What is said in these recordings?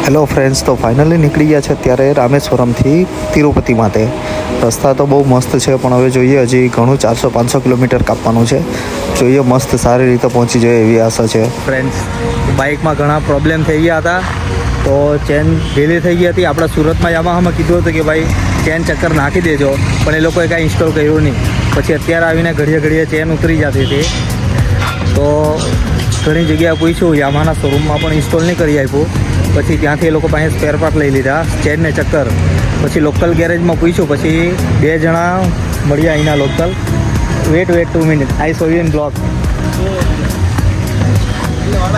Hello friends, તો finally નીકળી ગયા છે અત્યારે રામેશ્વરમથી તિરુપતિ માટે. રસ્તા તો બહુ મસ્ત છે, પણ હવે જોઈએ, હજી ઘણું 400-500 કિલોમીટર કાપવાનું છે. જોઈએ, મસ્ત સારી રીતે પહોંચી જાય એવી આશા છે. ફ્રેન્ડ્સ, બાઇકમાં ઘણા પ્રોબ્લેમ થઈ ગયા હતા, તો ચેન ઢીલી થઈ ગઈ હતી. આપણા સુરતમાં યામાહામાં કીધું હતું કે ભાઈ ચેન ચક્કર નાખી દેજો, પણ એ લોકોએ કાંઈ ઇન્સ્ટોલ કર્યું નહીં. પછી અત્યારે આવીને ઘડીએ ચેન ઉતરી જતી હતી. તો ઘણી જગ્યાએ પૂછ્યું, યામાહાના શોરૂમમાં પણ ઇન્સ્ટોલ નહીં કરી આપ્યું. પછી ત્યાંથી એ લોકો પાસે સ્પેર પાર્ટ લઈ લીધા, ચેન ને ચક્કર. પછી લોકલ ગેરેજમાં પૂછ્યું, પછી 2 જણા મળ્યા અહીંના local. Wait 2 minute, I saw you in blog.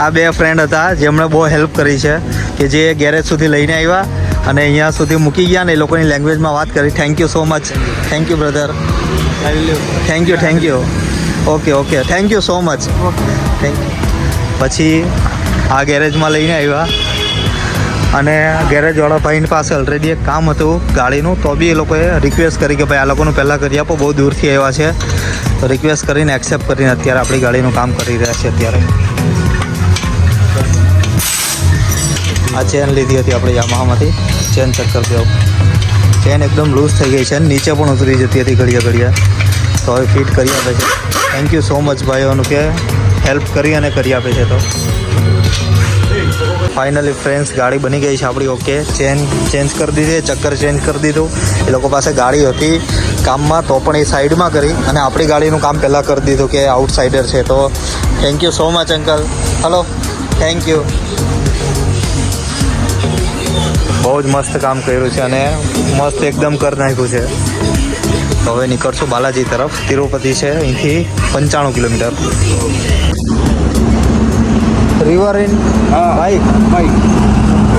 આ 2 ફ્રેન્ડ હતા જેમણે બહુ હેલ્પ કરી છે, કે જે ગેરેજ સુધી લઈને આવ્યા અને અહીંયા સુધી મૂકી ગયા ને એ લોકોની લેંગ્વેજમાં વાત કરી. Thank you so much. Thank you brother. Thank you. Okay thank you so much. Thank you. પછી આ ગેરેજમાં લઈને આવ્યા અને ગેરેજવાળા ભાઈની પાસે ઓલરેડી એક કામ હતું ગાડીનું, તો બી એ લોકોએ રિક્વેસ્ટ કરી કે ભાઈ આ લોકોનું પહેલાં કરી આપો, બહુ દૂરથી આવ્યા છે. તો રિક્વેસ્ટ કરીને એક્સેપ્ટ કરીને અત્યારે આપણી ગાડીનું કામ કરી રહ્યા છે. અત્યારે આ ચેન લીધી હતી આપણે યામાહામાંથી, ચેન ચેક કરી દો. ચેન એકદમ લૂઝ થઈ ગઈ છે, નીચે પણ ઉતરી જતી હતી ઘડીએ. તો હવે ફિટ કરી આપે છે. થેન્ક યુ સો મચ ભાઈઓનું કે હેલ્પ કરી અને કરી આપે છે. તો ફાઇનલી ફ્રેન્ડ્સ, ગાડી બની ગઈ છે આપણી. ઓકે, ચેન ચેન્જ કરી દીધી, ચક્કર ચેન્જ કરી દીધું. એ લોકો પાસે ગાડી હતી કામમાં, તો પણ એ સાઈડમાં કરી અને આપણી ગાડીનું કામ પહેલાં કરી દીધું કે આઉટસાઇડર છે. તો thank you so much uncle. Hello, thank you. બહુ જ મસ્ત કામ કર્યું છે અને મસ્ત એકદમ કરી નાખ્યું છે. તો હવે નીકળશું બાલાજી તરફ. તિરુપતિ છે અહીંથી 95 kilometre. River in bike.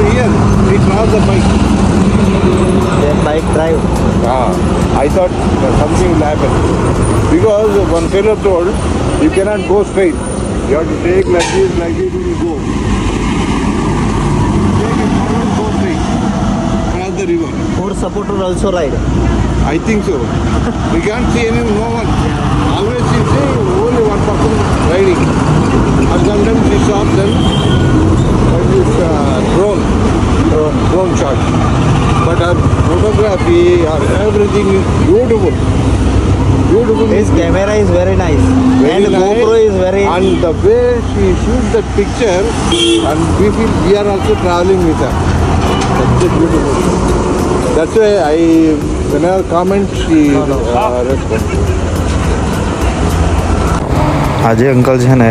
Here, it's not the bike. Then bike drive. I thought something will happen. Because one fellow told, you cannot go straight. You have to take like this, and you go. Take it forward, go straight. Cross the river. Four supporter also ride. I think so. We can't see no one. Always you see only one person riding. And sometimes we stop them by this drone shot. But our photography, our everything is beautiful. His camera is very nice. Very And nice. GoPro is very... And the way she shoots that picture, and we feel we are also traveling with her. That's so beautiful. That's why whenever comment, she responds. આજે uncle છે ને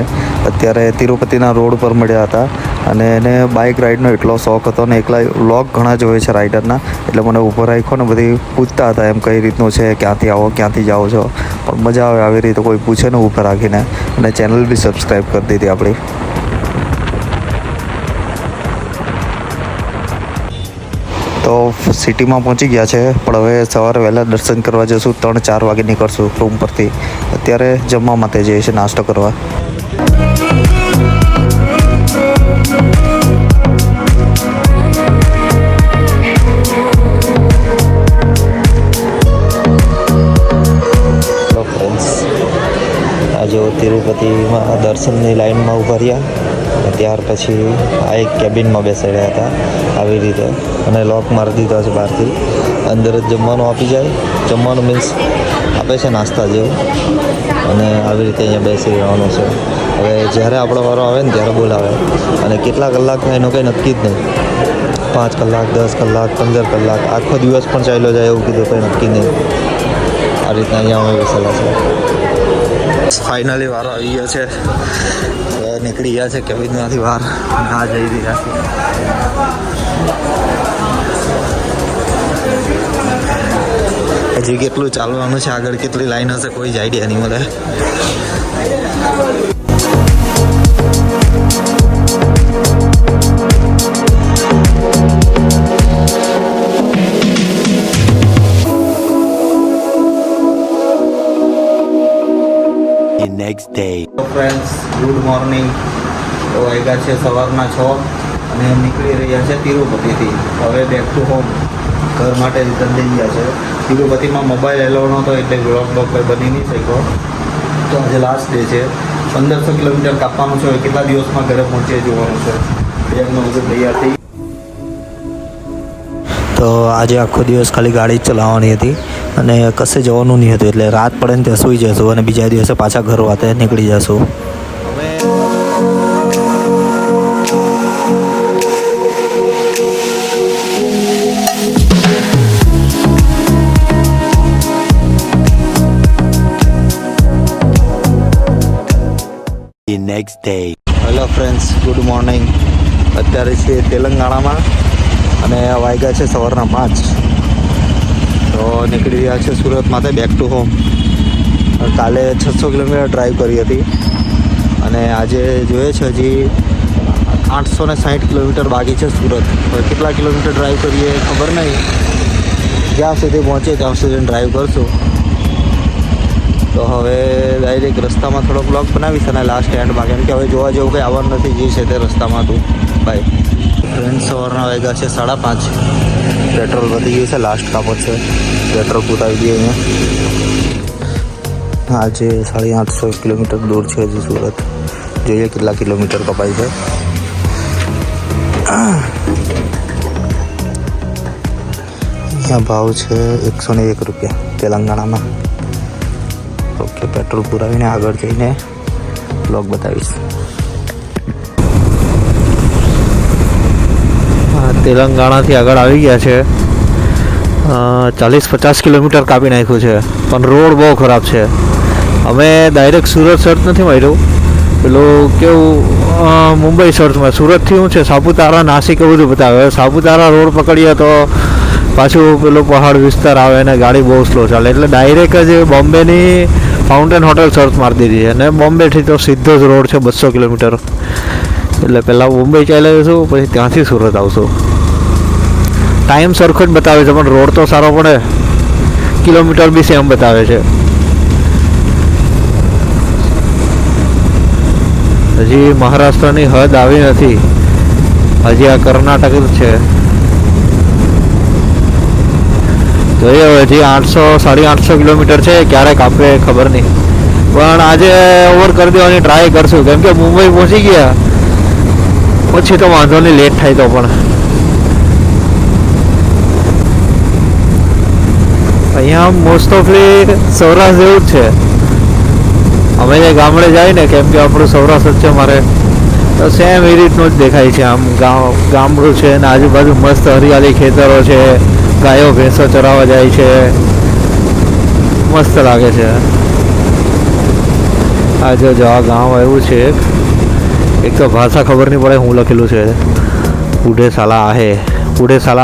અત્યારે તિરુપતિના road પર મળ્યા હતા અને એને bike રાઇડનો એટલો શોખ હતો ને, એકલા વ્લોગ ઘણા જોવે છે રાઇડરના, એટલે મને ઊભો રાખ્યો ને બધી પૂછતા હતા એમ કઈ રીતનું છે, ક્યાંથી આવો, ક્યાંથી જાઓ છો. પણ મજા આવે આવી રીતે કોઈ પૂછે ને ઊભો રાખીને. અને ચેનલ બી સબસ્ક્રાઈબ કરી દીધી આપણી. તો સિટીમાં પહોંચી ગયા છે, પણ હવે સવારે વહેલા દર્શન કરવા જશું. 3-4 વાગે નીકળશું રૂમ પરથી. અત્યારે જમવા માટે જઈએ છીએ, નાસ્તો કરવા. હેલો ફ્રેન્ડ્સ, આજે તિરુપતિમાં દર્શનની લાઈનમાં ઊભા રહ્યા. ત્યાર પછી આ એક કેબિનમાં બેસાડ્યા હતા આવી રીતે, અને લોક મારી દીધો છે બહારથી. અંદર જ જમવાનું આપી જાય. જમવાનું મીન્સ આપે છે નાસ્તા જેવું, અને આવી રીતે અહીંયા બેસી રહેવાનું છે. હવે જ્યારે આપણો વારો આવે ને ત્યારે બોલાવે, અને કેટલા કલાકમાં એનું કંઈ નક્કી જ નહીં. 5 કલાક, 10 કલાક, 15 કલાક, આખો દિવસ પણ ચાલ્યો જાય એવું કીધું, કંઈ નક્કી નહીં. આ રીતના અહીંયા અમે બેસેલા છે. ફાઇનલી વારો આવી ગયો છે. નીકળી ગયા છે કેબિનમાંથી બહાર, ના જઈ રહ્યા છે. હજી કેટલું ચાલવાનું છે, આગળ કેટલી લાઈન હશે કોઈ જ આઈડિયા નહીં મળે. next day. Friends, good morning. તો વાગ્યા છે સવારના 6 અને નીકળી રહ્યા છે તિરુપતિથી. હવે બેક ટુ હોમ, ઘર માટે રિટર્ન થઈ ગયા છે. તિરુપતિમાં મોબાઈલ એલાઉ નહોતો એટલે બ્લોગ કંઈ બની નહીં શક્યો. તો આજે લાસ્ટ ડે છે. 1500 કિલોમીટર કાપવાનું છે. કેટલા દિવસમાં ઘરે પહોંચીએ જોવાનું છે. બેગનું બધું તૈયાર થઈ તો આજે આખો દિવસ ખાલી ગાડી જ ચલાવવાની હતી અને કશે જવાનું નહીં હતું, એટલે રાત પડે ને ત્યાં સૂઈ જશું અને બીજા દિવસે પાછા ઘર વાતે નીકળી જશું. Next day. Hello friends, good morning. અત્યારે છીએ તેલંગાણામાં અને વાગ્યા છે સવારના 5. તો નીકળી રહ્યા છે સુરત માટે બેક ટુ હોમ. કાલે 600 કિલોમીટર ડ્રાઈવ કરી હતી અને આજે જોઈએ છે હજી 860 કિલોમીટર બાકી છે સુરત. હવે કેટલા કિલોમીટર ડ્રાઈવ કરીએ ખબર નહીં, જ્યાં સુધી પહોંચે ત્યાં સુધી ડ્રાઈવ કરશું. તો હવે ડાયરેક્ટ રસ્તામાં થોડો બ્લોગ બનાવીશ અને લાસ્ટ એન્ડમાં, કેમ કે હવે જોવા જેવું કંઈ આવવાનું નથી જે છે તે રસ્તામાં હતું. બાય. ટ્રેન સવારના વાગ્યા છે 5:30. પેટ્રોલ વધી ગયું છે, લાસ્ટ કાપો છે, પેટ્રોલ પૂરાવી દઈએ અહીંયા. આજે 850 કિલોમીટર દૂર છે હજી સુરત. જોઈએ કેટલા કિલોમીટર કપાય છે. અહીંયા ભાવ છે 101 રૂપિયા તેલંગાણામાં. ઓકે, પેટ્રોલ પુરાવીને આગળ જઈને બ્લોગ બતાવીશ. તેલંગાણાથી આગળ આવી ગયા છે. 40-50 કિલોમીટર કાપી નાખ્યું છે, પણ રોડ બહુ ખરાબ છે. અમે ડાયરેક્ટ સુરત સર્ચ નથી માર્યું, પેલું કેવું મુંબઈ સર્ચમાં સુરતથી શું છે સાપુતારા, નાસિક એ બધું બતાવે. સાપુતારા રોડ પકડીએ તો પાછું પેલું પહાડ વિસ્તાર આવે અને ગાડી બહુ સ્લો ચાલે, એટલે ડાયરેક્ટ જ બોમ્બેની ફાઉન્ટેન હોટલ સર્ચ મારી દીધી છે અને બોમ્બેથી તો સીધો જ રોડ છે 200 કિલોમીટર. એટલે પહેલાં મુંબઈ ચાલી જઈશું, પછી ત્યાંથી સુરત આવશું. ટાઈમ સરખો જ બતાવે છે પણ રોડ તો સારો પડે, કિલોમીટર બી સેમ બતાવે છે. હજી મહારાષ્ટ્રની હદ આવી નથી, હજી આ કર્ણાટક જ છે. જોઈએ હજી 800-850 કિલોમીટર છે, ક્યારેક આપણે ખબર નહીં, પણ આજે ઓવર કરી દેવાની ટ્રાય કરશું, કેમ કે મુંબઈ પહોંચી ગયા પછી તો વાંધો નહીં, લેટ થાય તો પણ. અહીંયા મોસ્ટ ઓફલી સૌરાષ્ટ્ર જેવું જ છે. અમે જે ગામડે જાય ને, કેમ કે આપણું સૌરાષ્ટ્ર છે મારે, તો સેમ એ રીતનું જ દેખાય છે. આમ ગામડું છે ને આજુબાજુ મસ્ત હરિયાળી ખેતરો છે, ગાયો ભેંસો ચરાવવા જાય છે, મસ્ત લાગે છે. આ જો આ ગામ આવ્યું છે. એક તો ભાષા ખબર નહીં પડે શું લખેલું છે. પૂઢે સાલા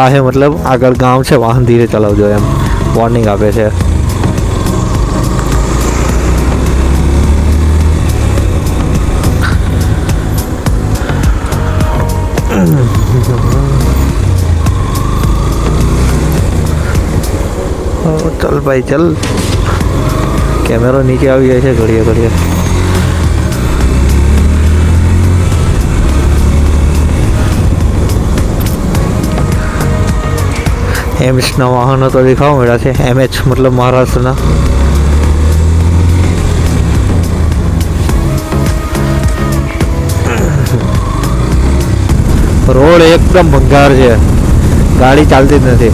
આહે મતલબ આગળ ગામ છે, વાહન ધીરે ચલાવજો એમ વોર્નિંગ આપે છે. चल भाई चल. कैमरा नीचे आ गया है घड़िया. एमएच ना वाहन तो दिखाओ मेरा से. एमएच मतलब महाराष्ट्र ना. रोड एकदम भंगार है, गाड़ी चालती ज नहीं.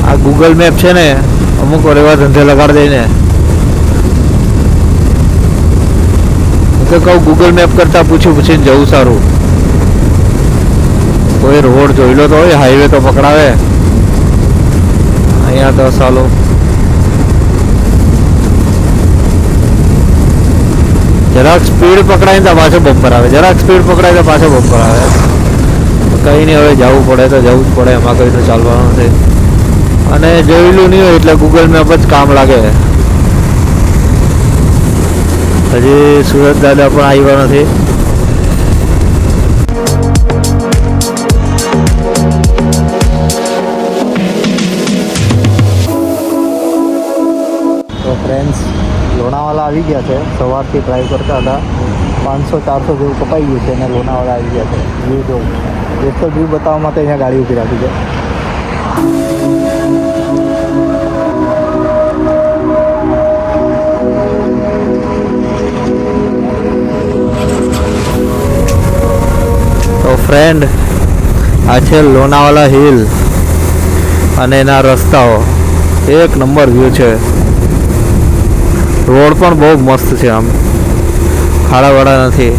આ ગૂગલ મેપ છે ને અમુક વાર એવા ધંધે લગાડી દઈને, હું તો કહું ગૂગલ મેપ કરતાં પૂછીને જવું સારું. કોઈ રોડ જોઈ લો તો હોય, હાઈવે તો પકડાવે. અહીંયા તો સાલું જરાક સ્પીડ પકડાય તો પાછો બમ્પર આવે, જરાક સ્પીડ પકડાય તો પાછો બમ્પર આવે. કંઈ નહીં, હવે જવું પડે તો જવું જ પડે, એમાં કંઈ તો ચાલવાનું નથી. અને જોયેલું નહીં હોય એટલે ગૂગલ મેપ જ કામ લાગે. હજી સુરત દાદા પણ આવ્યા નથી. તો ફ્રેન્ડ્સ, લોનાવાલા આવી ગયા છે. સવારથી ડ્રાઈવ કરતા હતા, 500-400 જેવું કપાઈ ગયું છે અને લોનાવાલા આવી ગયા છે. વ્યૂ જોઉં, એક તો વ્યૂ બતાવવા માટે અહીંયા ગાડી ઊભી રાખી છે. તો ફ્રેન્ડ, આ છે લોનાવાલા હિલ. અને એના રસ્તાઓ એક નંબર વ્યૂ છે. રોડ પણ બહુ મસ્ત છે, આમ ખાડાવાળા નથી.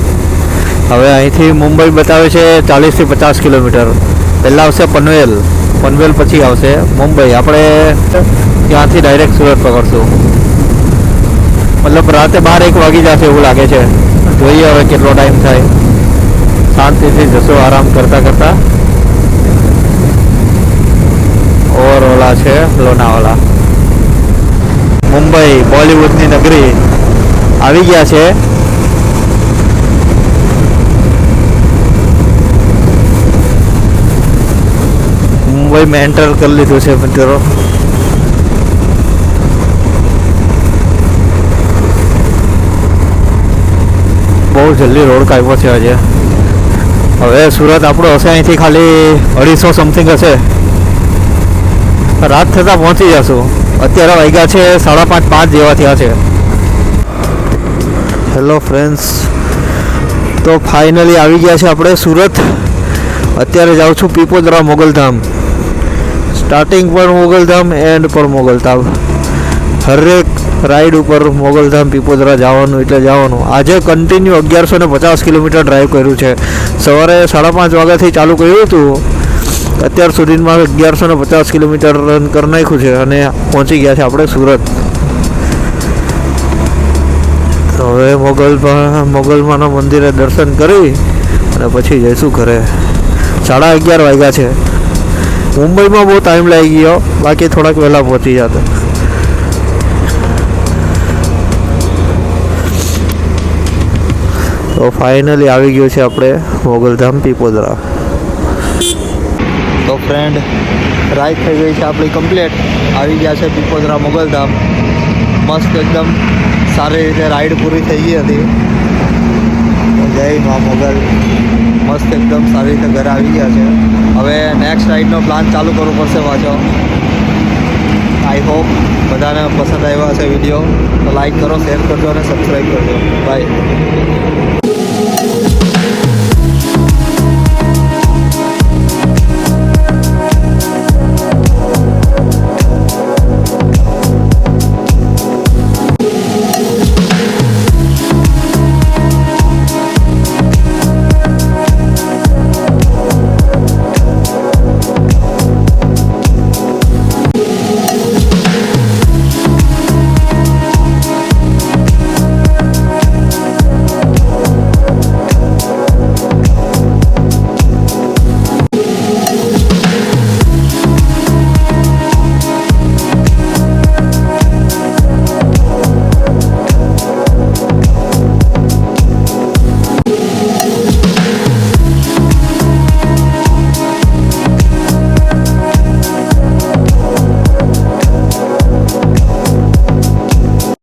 હવે અહીંથી મુંબઈ બતાવે છે 40 થી 50 કિલોમીટર. પહેલાં આવશે પનવેલ, પનવેલ પછી આવશે મુંબઈ. આપણે ત્યાંથી ડાયરેક્ટ સુરત પકડશું. મતલબ રાતે 12-1 વાગી જશે એવું લાગે છે. જોઈએ હવે કેટલો ટાઈમ થાય. શાંતિથી જશો આરામ કરતાં કરતાં. ઓવરઓલા છે લોનાવાલા. મુંબઈ બોલિવૂડની નગરી આવી ગયા છે. મુંબઈમાં એન્ટર કરી લીધું છે મિત્રો. બહુ જલ્દી રોડ કાપ્યો છે આજે. હવે સુરત આપણું હશે અહીંથી ખાલી 250 સમથિંગ હશે. રાત થતાં પહોંચી જશું. અત્યારે વાગ્યા છે 5:30 જેવા થયા છે. હેલો ફ્રેન્ડ્સ, તો ફાઇનલી આવી ગયા છે આપણે સુરત. અત્યારે જાઉં છું પીપોદરા મોગલધામ. સ્ટાર્ટિંગ પર મોગલધામ, એન્ડ પર મોગલધામ. હરેક રાઈડ ઉપર મોગલધામ પીપોદરા જવાનું એટલે જવાનું. આજે કન્ટિન્યુ 1150 કિલોમીટર ડ્રાઈવ કર્યું છે. સવારે 5:30 વાગ્યાથી ચાલુ કર્યું હતું. અત્યાર સુધીમાં 1150 કિલોમીટર રન કરી નાખ્યું છે અને પહોંચી ગયા છે આપણે સુરત. તો હવે મોગલમાના મંદિરે દર્શન કરી અને પછી જઈશું ઘરે. 11:30 વાગ્યા છે. મુંબઈમાં બહુ ટાઈમ લાગી ગયો, બાકી થોડાક વહેલા પહોંચી જતા. તો ફાઇનલી આવી ગયું છે આપણે મોગલધામ પીપોદરા. તો ફ્રેન્ડ, રાઈડ થઈ ગઈ છે આપણી કમ્પ્લીટ. આવી ગયા છે પીપોદરા મોગલધામ. મસ્ત એકદમ સારી રીતે રાઈડ પૂરી થઈ ગઈ હતી. જય મા મોગલ. મસ્ત એકદમ સારી રીતે ઘરે આવી ગયા છે. હવે નેક્સ્ટ રાઈડનો પ્લાન ચાલુ કરવો પડશે પાછો. આઈ હોપ બધાને પસંદ આવ્યા હશે વિડીયો. તો લાઈક કરો, શેર કરજો અને સબસ્ક્રાઈબ કરજો. બાય.